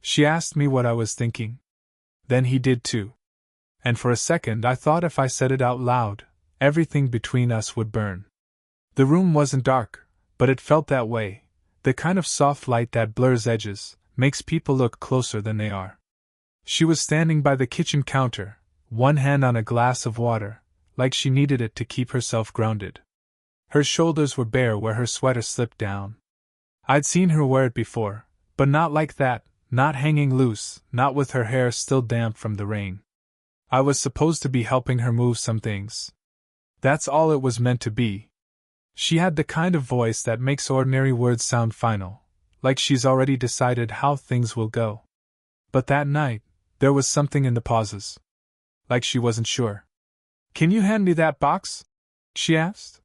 She asked me what I was thinking. Then he did too. And for a second I thought if I said it out loud, everything between us would burn. The room wasn't dark, but it felt that way, the kind of soft light that blurs edges, makes people look closer than they are. She was standing by the kitchen counter, one hand on a glass of water, like she needed it to keep herself grounded. Her shoulders were bare where her sweater slipped down. I'd seen her wear it before, but not like that, not hanging loose, not with her hair still damp from the rain. I was supposed to be helping her move some things. That's all it was meant to be. She had the kind of voice that makes ordinary words sound final, like she's already decided how things will go. But that night, there was something in the pauses. Like she wasn't sure. "Can you hand me that box?" she asked.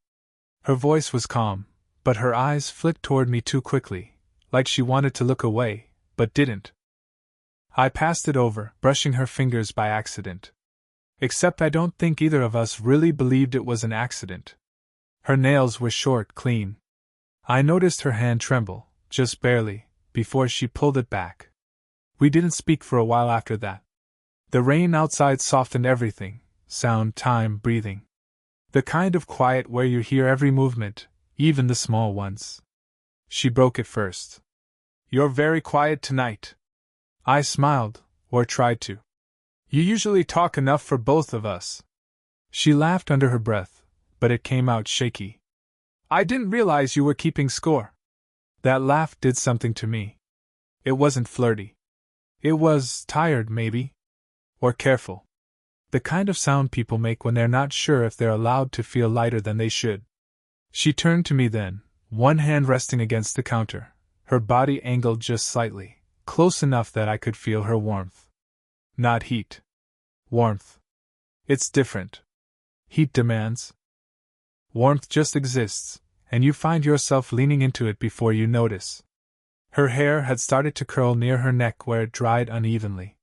Her voice was calm, but her eyes flicked toward me too quickly, like she wanted to look away, but didn't. I passed it over, brushing her fingers by accident. Except I don't think either of us really believed it was an accident. Her nails were short, clean. I noticed her hand tremble, just barely, before she pulled it back. We didn't speak for a while after that. The rain outside softened everything, sound, time, breathing. The kind of quiet where you hear every movement, even the small ones. She broke it first. "You're very quiet tonight." I smiled, or tried to. "You usually talk enough for both of us." She laughed under her breath, but it came out shaky. "I didn't realize you were keeping score." That laugh did something to me. It wasn't flirty. It was tired, maybe. Or careful. The kind of sound people make when they're not sure if they're allowed to feel lighter than they should. She turned to me then, one hand resting against the counter, her body angled just slightly, close enough that I could feel her warmth. Not heat. Warmth. It's different. Heat demands. Warmth just exists, and you find yourself leaning into it before you notice. Her hair had started to curl near her neck where it dried unevenly.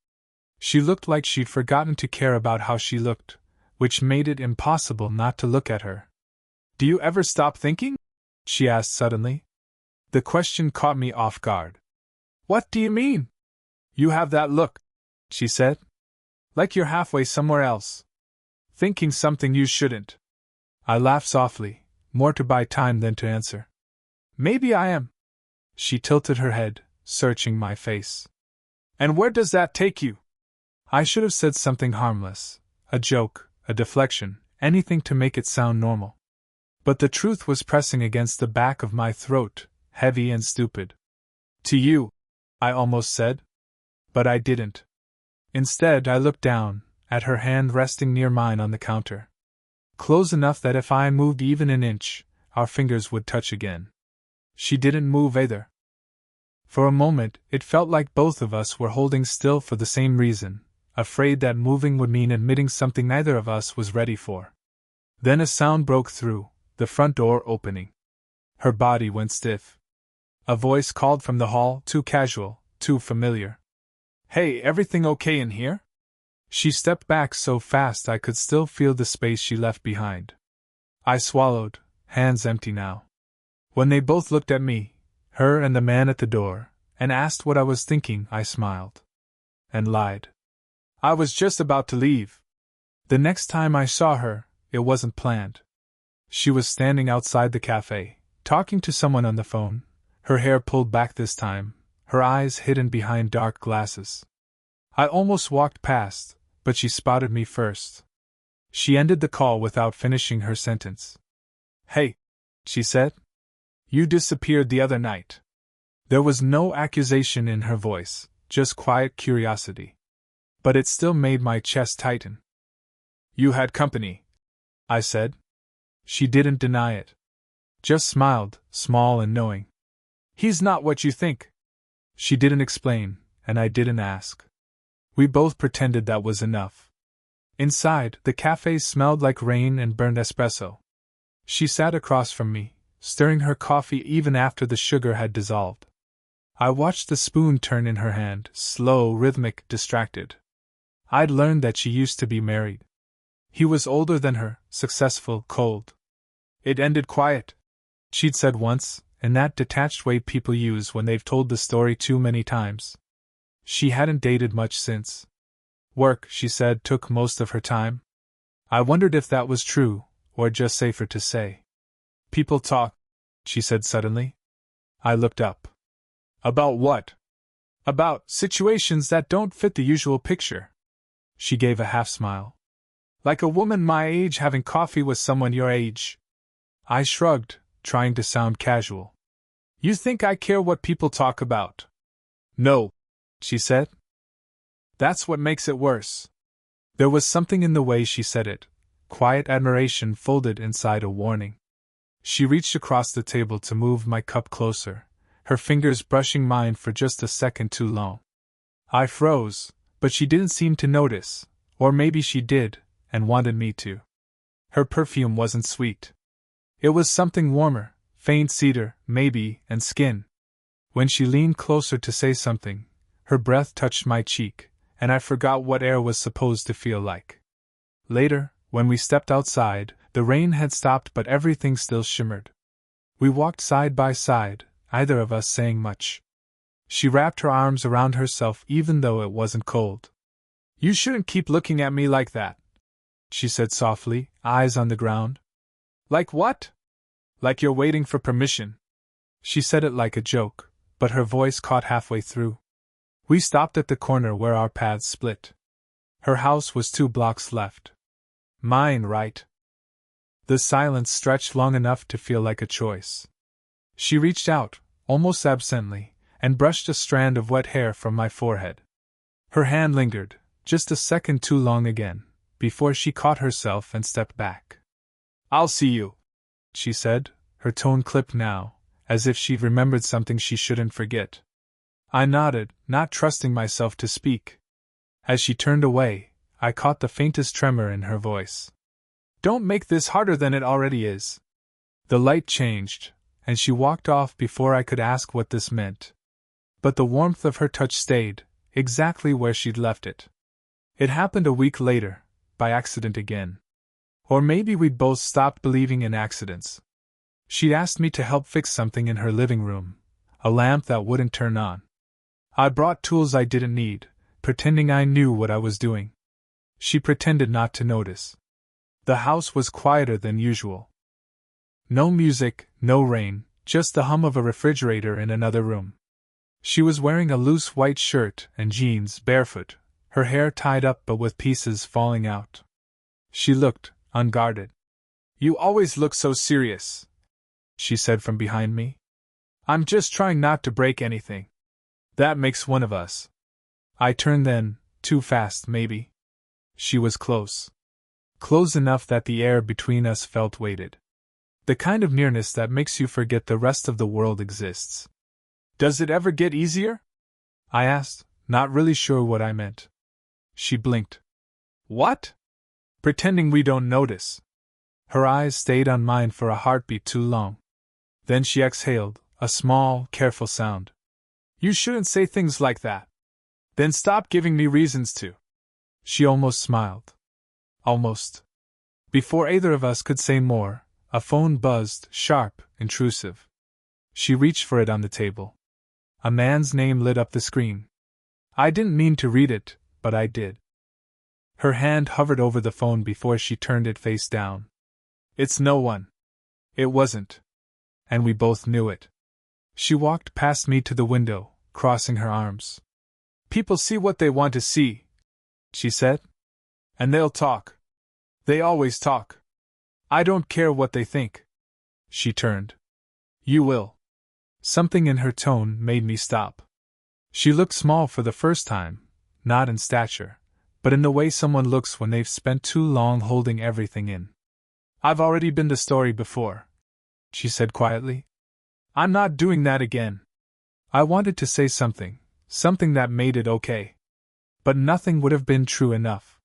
She looked like she'd forgotten to care about how she looked, which made it impossible not to look at her. "Do you ever stop thinking?" she asked suddenly. The question caught me off guard. "What do you mean?" "You have that look," she said. "Like you're halfway somewhere else. Thinking something you shouldn't." I laughed softly, more to buy time than to answer. "Maybe I am." She tilted her head, searching my face. "And where does that take you?" I should have said something harmless, a joke, a deflection, anything to make it sound normal. But the truth was pressing against the back of my throat, heavy and stupid. "To you," I almost said. But I didn't. Instead, I looked down, at her hand resting near mine on the counter. Close enough that if I moved even an inch, our fingers would touch again. She didn't move either. For a moment, it felt like both of us were holding still for the same reason, afraid that moving would mean admitting something neither of us was ready for. Then a sound broke through, the front door opening. Her body went stiff. A voice called from the hall, too casual, too familiar. "Hey, everything okay in here?" She stepped back so fast I could still feel the space she left behind. I swallowed, hands empty now. When they both looked at me, her and the man at the door, and asked what I was thinking, I smiled. And lied. I was just about to leave. The next time I saw her, it wasn't planned. She was standing outside the cafe, talking to someone on the phone, her hair pulled back this time, her eyes hidden behind dark glasses. I almost walked past, but she spotted me first. She ended the call without finishing her sentence. "Hey," she said. "You disappeared the other night." There was no accusation in her voice, just quiet curiosity. But it still made my chest tighten. "You had company," I said. She didn't deny it. Just smiled, small and knowing. "He's not what you think." She didn't explain, and I didn't ask. We both pretended that was enough. Inside, the cafe smelled like rain and burned espresso. She sat across from me, stirring her coffee even after the sugar had dissolved. I watched the spoon turn in her hand, slow, rhythmic, distracted. I'd learned that she used to be married. He was older than her, successful, cold. "It ended quiet," she'd said once, in that detached way people use when they've told the story too many times. She hadn't dated much since. Work, she said, took most of her time. I wondered if that was true, or just safer to say. People talk, she said suddenly. I looked up. About what? About situations that don't fit the usual picture. She gave a half-smile. Like a woman my age having coffee with someone your age. I shrugged, trying to sound casual. You think I care what people talk about? No, she said. That's what makes it worse. There was something in the way she said it, quiet admiration folded inside a warning. She reached across the table to move my cup closer, her fingers brushing mine for just a second too long. I froze, but she didn't seem to notice, or maybe she did, and wanted me to. Her perfume wasn't sweet. It was something warmer, faint cedar, maybe, and skin. When she leaned closer to say something, her breath touched my cheek, and I forgot what air was supposed to feel like. Later, when we stepped outside, the rain had stopped but everything still shimmered. We walked side by side, either of us saying much. She wrapped her arms around herself even though it wasn't cold. You shouldn't keep looking at me like that, she said softly, eyes on the ground. Like what? Like you're waiting for permission. She said it like a joke, but her voice caught halfway through. We stopped at the corner where our paths split. Her house was 2 blocks left. Mine, right? The silence stretched long enough to feel like a choice. She reached out, almost absently, and brushed a strand of wet hair from my forehead. Her hand lingered, just a second too long again, before she caught herself and stepped back. I'll see you, she said, her tone clipped now, as if she'd remembered something she shouldn't forget. I nodded, not trusting myself to speak. As she turned away, I caught the faintest tremor in her voice. Don't make this harder than it already is. The light changed, and she walked off before I could ask what this meant. But the warmth of her touch stayed, exactly where she'd left it. It happened a week later, by accident again. Or maybe we'd both stopped believing in accidents. She'd asked me to help fix something in her living room, a lamp that wouldn't turn on. I brought tools I didn't need, pretending I knew what I was doing. She pretended not to notice. The house was quieter than usual. No music, no rain, just the hum of a refrigerator in another room. She was wearing a loose white shirt and jeans, barefoot, her hair tied up but with pieces falling out. She looked unguarded. You always look so serious, she said from behind me. I'm just trying not to break anything. That makes one of us. I turned then, too fast maybe. She was close. Close enough that the air between us felt weighted. The kind of nearness that makes you forget the rest of the world exists. Does it ever get easier? I asked, not really sure what I meant. She blinked. What? Pretending we don't notice. Her eyes stayed on mine for a heartbeat too long. Then she exhaled, a small, careful sound. You shouldn't say things like that. Then stop giving me reasons to. She almost smiled. Almost. Before either of us could say more, a phone buzzed, sharp, intrusive. She reached for it on the table. A man's name lit up the screen. I didn't mean to read it, but I did. Her hand hovered over the phone before she turned it face down. It's no one. It wasn't. And we both knew it. She walked past me to the window, crossing her arms. People see what they want to see, she said. And they'll talk. They always talk. I don't care what they think. She turned. You will. Something in her tone made me stop. She looked small for the first time, not in stature, but in the way someone looks when they've spent too long holding everything in. I've already been the story before, she said quietly. I'm not doing that again. I wanted to say something that made it okay. But nothing would have been true enough.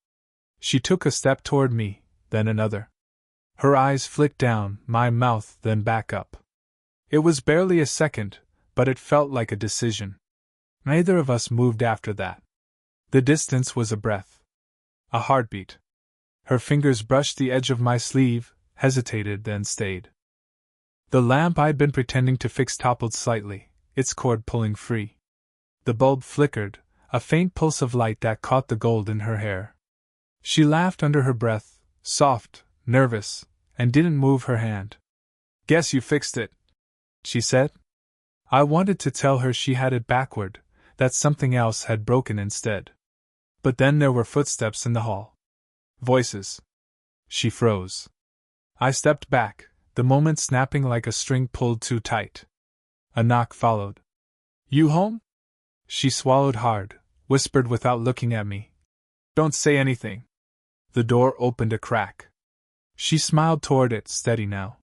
She took a step toward me, then another. Her eyes flicked down my mouth, then back up. It was barely a second, but it felt like a decision. Neither of us moved after that. The distance was a breath. A heartbeat. Her fingers brushed the edge of my sleeve, hesitated, then stayed. The lamp I'd been pretending to fix toppled slightly, its cord pulling free. The bulb flickered, a faint pulse of light that caught the gold in her hair. She laughed under her breath, soft, nervous, and didn't move her hand. "Guess you fixed it," she said. I wanted to tell her she had it backward, that something else had broken instead. But then there were footsteps in the hall. Voices. She froze. I stepped back, the moment snapping like a string pulled too tight. A knock followed. "You home?" She swallowed hard, whispered without looking at me. "Don't say anything." The door opened a crack. She smiled toward it, steady now.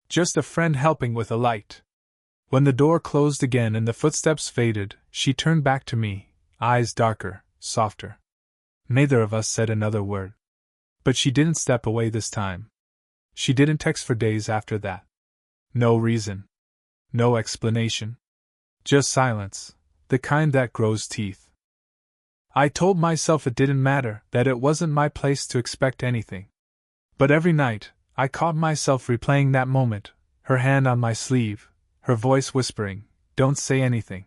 "Just a friend helping with a light." When the door closed again and the footsteps faded, she turned back to me, eyes darker, softer. Neither of us said another word. But she didn't step away this time. She didn't text for days after that. No reason. No explanation. Just silence, the kind that grows teeth. I told myself it didn't matter, that it wasn't my place to expect anything. But every night, I caught myself replaying that moment, her hand on my sleeve, her voice whispering, "Don't say anything."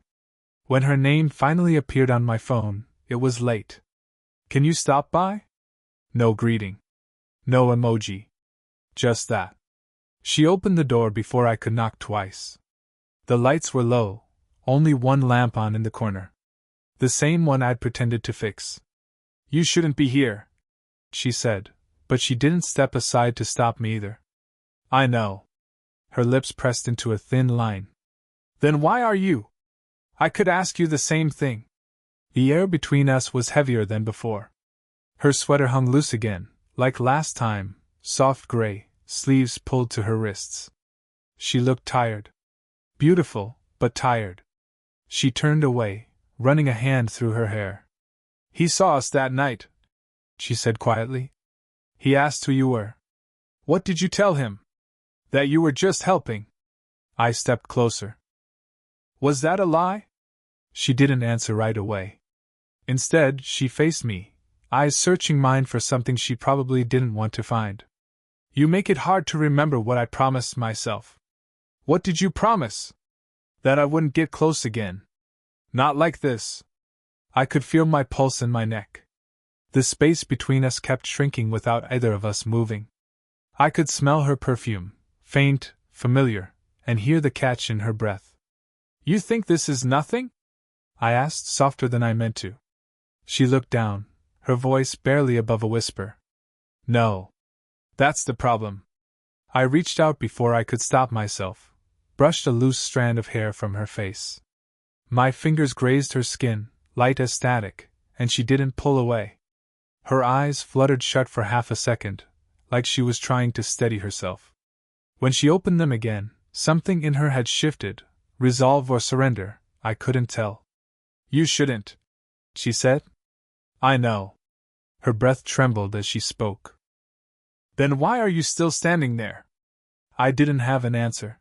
When her name finally appeared on my phone, it was late. "Can you stop by?" No greeting. No emoji. Just that. She opened the door before I could knock twice. The lights were low, only one lamp on in the corner. The same one I'd pretended to fix. "You shouldn't be here," she said, but she didn't step aside to stop me either. "I know." Her lips pressed into a thin line. "Then why are you?" "I could ask you the same thing." The air between us was heavier than before. Her sweater hung loose again, like last time, soft gray, sleeves pulled to her wrists. She looked tired. Beautiful, but tired. She turned away, running a hand through her hair. "He saw us that night," she said quietly. "He asked who you were." "What did you tell him?" "That you were just helping." I stepped closer. "Was that a lie?" She didn't answer right away. Instead, she faced me, eyes searching mine for something she probably didn't want to find. "You make it hard to remember what I promised myself." "What did you promise?" "That I wouldn't get close again. Not like this." I could feel my pulse in my neck. The space between us kept shrinking without either of us moving. I could smell her perfume, faint, familiar, and hear the catch in her breath. "You think this is nothing?" I asked, softer than I meant to. She looked down, her voice barely above a whisper. "No. That's the problem." I reached out before I could stop myself, brushed a loose strand of hair from her face. My fingers grazed her skin, light as static, and she didn't pull away. Her eyes fluttered shut for half a second, like she was trying to steady herself. When she opened them again, something in her had shifted, resolve or surrender, I couldn't tell. "You shouldn't," she said. "I know." Her breath trembled as she spoke. "Then why are you still standing there?" I didn't have an answer.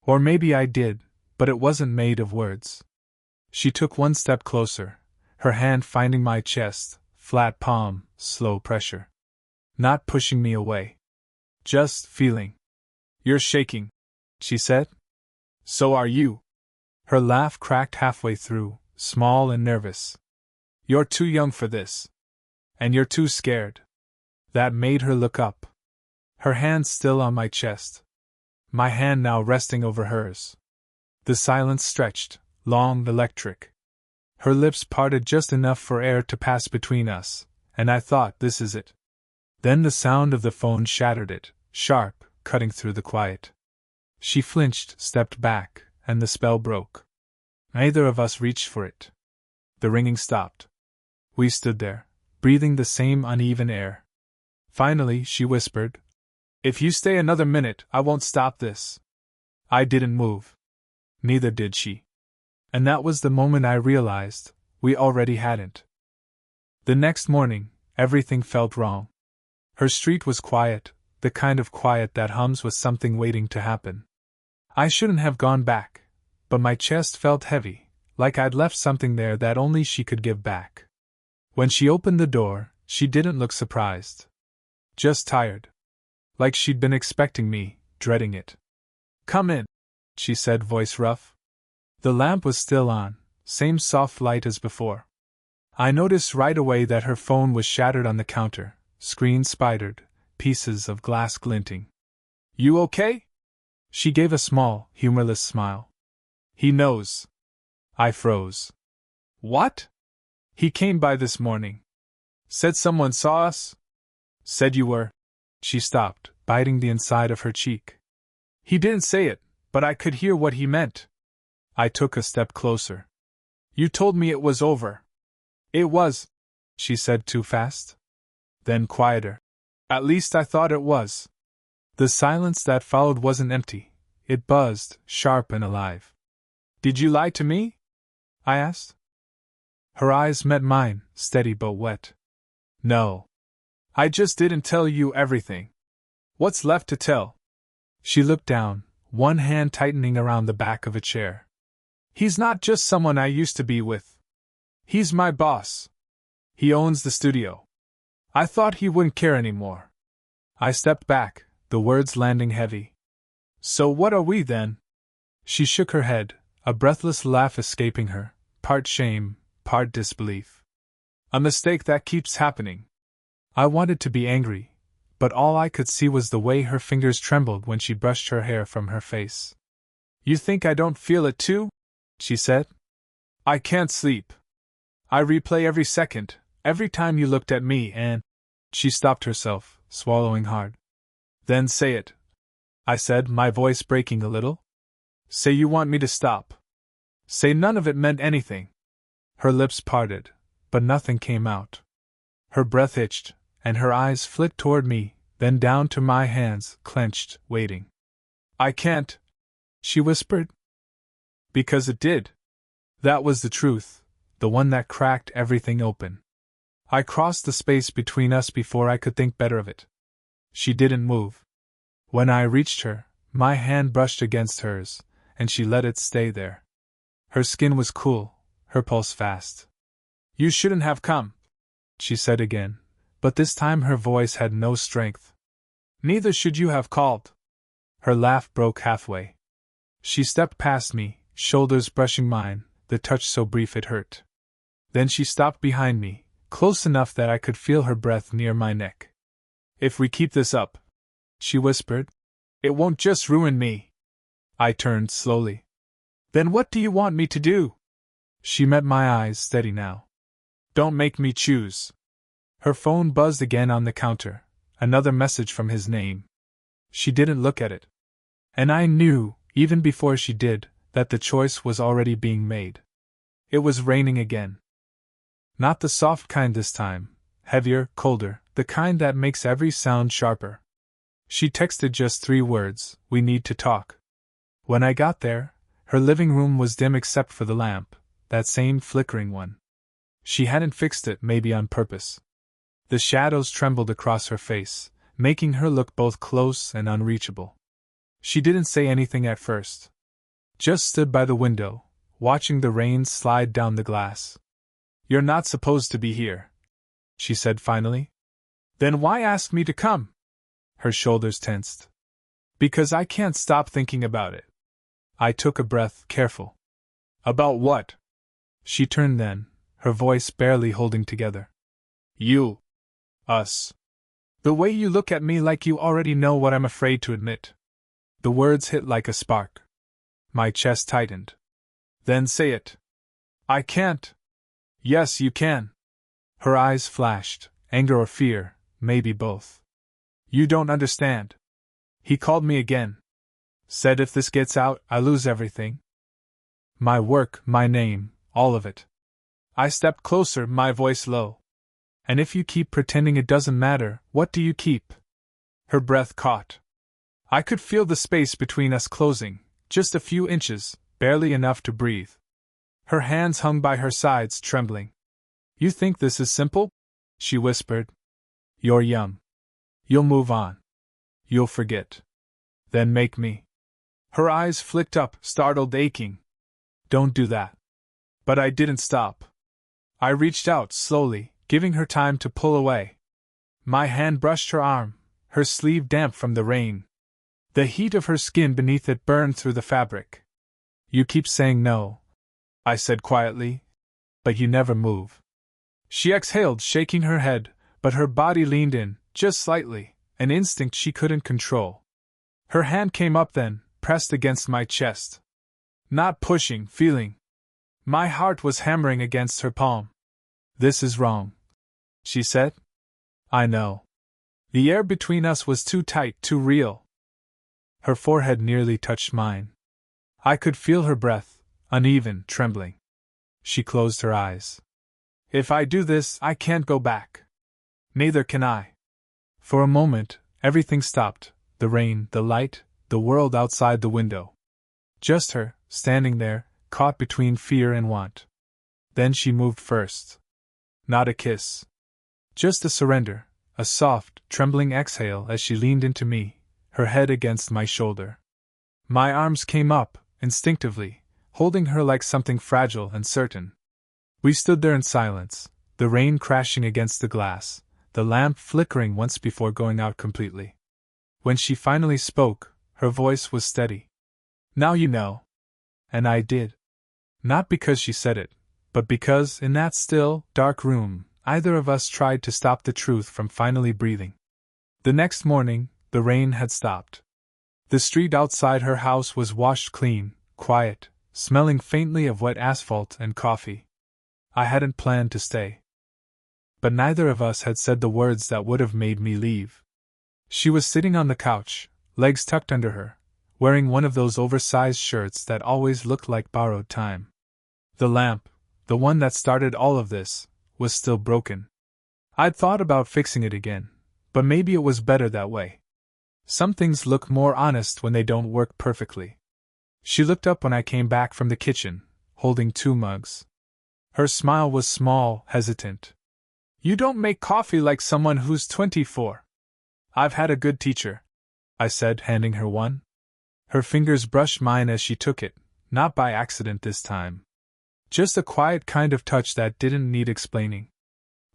Or maybe I did, but it wasn't made of words. She took one step closer, her hand finding my chest, flat palm, slow pressure. Not pushing me away. Just feeling. "You're shaking," she said. "So are you." Her laugh cracked halfway through, small and nervous. "You're too young for this. And you're too scared." That made her look up. Her hand still on my chest. My hand now resting over hers. The silence stretched, long, electric. Her lips parted just enough for air to pass between us, and I thought, this is it. Then the sound of the phone shattered it, sharp, cutting through the quiet. She flinched, stepped back, and the spell broke. Neither of us reached for it. The ringing stopped. We stood there, breathing the same uneven air. Finally, she whispered, "If you stay another minute, I won't stop this." I didn't move. Neither did she. And that was the moment I realized we already hadn't. The next morning, everything felt wrong. Her street was quiet, the kind of quiet that hums with something waiting to happen. I shouldn't have gone back, but my chest felt heavy, like I'd left something there that only she could give back. When she opened the door, she didn't look surprised. Just tired. Like she'd been expecting me, dreading it. "Come in," she said, voice rough. The lamp was still on, same soft light as before. I noticed right away that her phone was shattered on the counter, screen spidered, pieces of glass glinting. You okay? She gave a small, humorless smile. He knows. I froze. What? He came by this morning. Said someone saw us? Said you were. She stopped, biting the inside of her cheek. He didn't say it, but I could hear what he meant. I took a step closer. You told me it was over. It was, she said too fast. Then quieter. At least I thought it was. The silence that followed wasn't empty. It buzzed, sharp and alive. Did you lie to me? I asked. Her eyes met mine, steady but wet. No. I just didn't tell you everything. What's left to tell? She looked down, one hand tightening around the back of a chair. He's not just someone I used to be with. He's my boss. He owns the studio. I thought he wouldn't care anymore. I stepped back, the words landing heavy. So what are we then? She shook her head, a breathless laugh escaping her, part shame, part disbelief. A mistake that keeps happening. I wanted to be angry, but all I could see was the way her fingers trembled when she brushed her hair from her face. You think I don't feel it too? She said. I can't sleep. I replay every second, every time you looked at me and… She stopped herself, swallowing hard. Then say it, I said, my voice breaking a little. Say you want me to stop. Say none of it meant anything. Her lips parted, but nothing came out. Her breath itched, and her eyes flicked toward me, then down to my hands, clenched, waiting. I can't, she whispered. Because it did. That was the truth, the one that cracked everything open. I crossed the space between us before I could think better of it. She didn't move. When I reached her, my hand brushed against hers, and she let it stay there. Her skin was cool, her pulse fast. You shouldn't have come, she said again, but this time her voice had no strength. Neither should you have called. Her laugh broke halfway. She stepped past me, shoulders brushing mine, the touch so brief it hurt. Then she stopped behind me, close enough that I could feel her breath near my neck. If we keep this up, she whispered, it won't just ruin me. I turned slowly. Then what do you want me to do? She met my eyes, steady now. Don't make me choose. Her phone buzzed again on the counter, another message from his name. She didn't look at it. And I knew, even before she did, that the choice was already being made. It was raining again. Not the soft kind this time, heavier, colder, the kind that makes every sound sharper. She texted just 3 words, we need to talk. When I got there, her living room was dim except for the lamp, that same flickering one. She hadn't fixed it, maybe on purpose. The shadows trembled across her face, making her look both close and unreachable. She didn't say anything at first. Just stood by the window, watching the rain slide down the glass. You're not supposed to be here, she said finally. Then why ask me to come? Her shoulders tensed. Because I can't stop thinking about it. I took a breath, careful. About what? She turned then, her voice barely holding together. You. Us. The way you look at me like you already know what I'm afraid to admit. The words hit like a spark. My chest tightened. Then say it. I can't. Yes, you can. Her eyes flashed, anger or fear, maybe both. You don't understand. He called me again. Said if this gets out, I lose everything. My work, my name, all of it. I stepped closer, my voice low. And if you keep pretending it doesn't matter, what do you keep? Her breath caught. I could feel the space between us closing, just a few inches, barely enough to breathe. Her hands hung by her sides, trembling. You think this is simple? She whispered. You're young. You'll move on. You'll forget. Then make me. Her eyes flicked up, startled, aching. Don't do that. But I didn't stop. I reached out slowly, giving her time to pull away. My hand brushed her arm, her sleeve damp from the rain. The heat of her skin beneath it burned through the fabric. You keep saying no, I said quietly, but you never move. She exhaled, shaking her head, but her body leaned in, just slightly, an instinct she couldn't control. Her hand came up then, pressed against my chest. Not pushing, feeling. My heart was hammering against her palm. "This is wrong," she said. "I know." The air between us was too tight, too real. Her forehead nearly touched mine. I could feel her breath, uneven, trembling. She closed her eyes. "If I do this, I can't go back." "Neither can I." For a moment, everything stopped, the rain, the light, the world outside the window. Just her, standing there, caught between fear and want. Then she moved first. Not a kiss. Just a surrender, a soft, trembling exhale as she leaned into me, her head against my shoulder. My arms came up, instinctively, holding her like something fragile and certain. We stood there in silence, the rain crashing against the glass, the lamp flickering once before going out completely. When she finally spoke, her voice was steady. "Now you know." And I did. Not because she said it, but because, in that still, dark room, either of us tried to stop the truth from finally breathing. The next morning, the rain had stopped. The street outside her house was washed clean, quiet, smelling faintly of wet asphalt and coffee. I hadn't planned to stay. But neither of us had said the words that would have made me leave. She was sitting on the couch, legs tucked under her, wearing one of those oversized shirts that always looked like borrowed time. The lamp, the one that started all of this, was still broken. I'd thought about fixing it again, but maybe it was better that way. Some things look more honest when they don't work perfectly. She looked up when I came back from the kitchen, holding 2 mugs. Her smile was small, hesitant. "You don't make coffee like someone who's 24. "I've had a good teacher," I said, handing her one. Her fingers brushed mine as she took it, not by accident this time. Just a quiet kind of touch that didn't need explaining.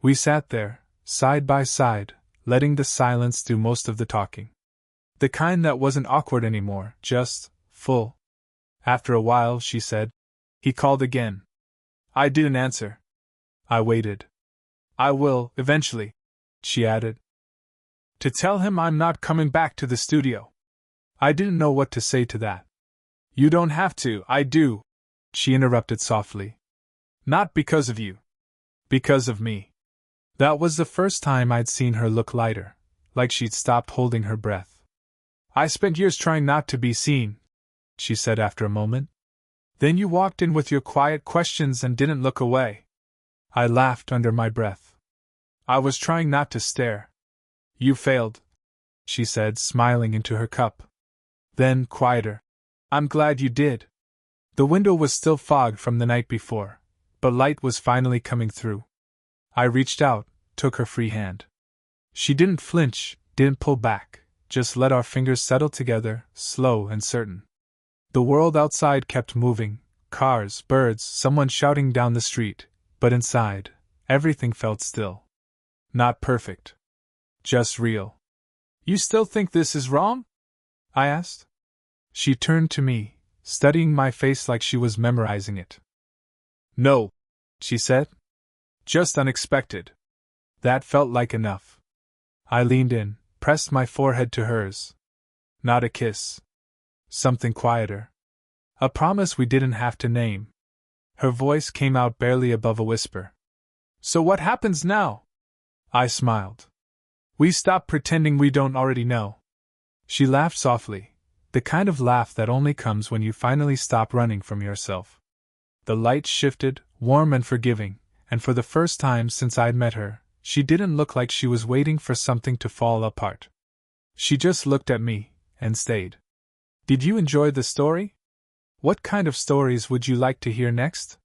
We sat there, side by side, letting the silence do most of the talking. The kind that wasn't awkward anymore, just full. After a while, she said, "He called again." I didn't answer. I waited. "I will, eventually," she added. "To tell him I'm not coming back to the studio." I didn't know what to say to that. "You don't have to, I do," she interrupted softly. "Not because of you. Because of me." That was the first time I'd seen her look lighter, like she'd stopped holding her breath. "I spent years trying not to be seen," she said after a moment. "Then you walked in with your quiet questions and didn't look away." I laughed under my breath. "I was trying not to stare." "You failed," she said, smiling into her cup. Then, quieter, "I'm glad you did." The window was still fogged from the night before, but light was finally coming through. I reached out, took her free hand. She didn't flinch, didn't pull back, just let our fingers settle together, slow and certain. The world outside kept moving, cars, birds, someone shouting down the street, but inside, everything felt still. Not perfect. Just real. "You still think this is wrong?" I asked. She turned to me, studying my face like she was memorizing it. "No," she said. "Just unexpected." That felt like enough. I leaned in, pressed my forehead to hers. Not a kiss. Something quieter. A promise we didn't have to name. Her voice came out barely above a whisper. "So what happens now?" I smiled. "We stop pretending we don't already know." She laughed softly, the kind of laugh that only comes when you finally stop running from yourself. The light shifted, warm and forgiving, and for the first time since I'd met her, she didn't look like she was waiting for something to fall apart. She just looked at me, and stayed. "Did you enjoy the story? What kind of stories would you like to hear next?"